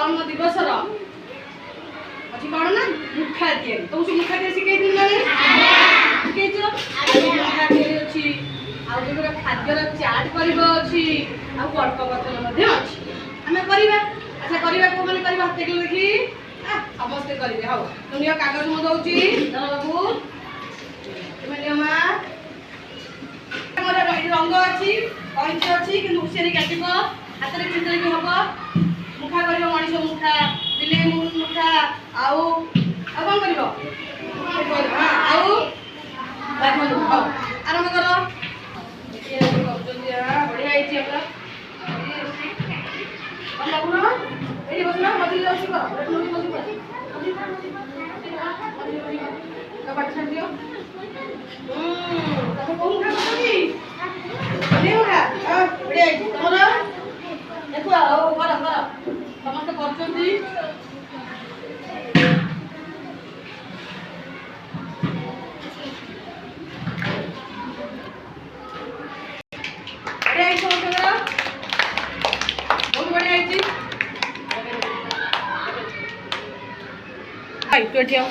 पालन दिवस अच्छी कौन ना मुखा तैयारी तुमको मुखा तैयारी शिखाई ना शिखाई मुखा तैयारी अच्छी आगे खाद्यर चाट करवा अच्छी कल्प कथन आम करवा अच्छा करवा कौ मैंने करवा हाथ टेक देखी समस्ते करेंगे हाँ तुम कागज मु दौची बाबू तुम रंग अच्छी कैंची अच्छी कि हुसियारी काटब हाथ में चित्र भी हम मुखा कर मनीष मुखा बिले मुखा आउ कौन कर आरंभ कर बढ़िया ये बसना मझे पाठ छाड़ दियो समस्त बहुत बढ़िया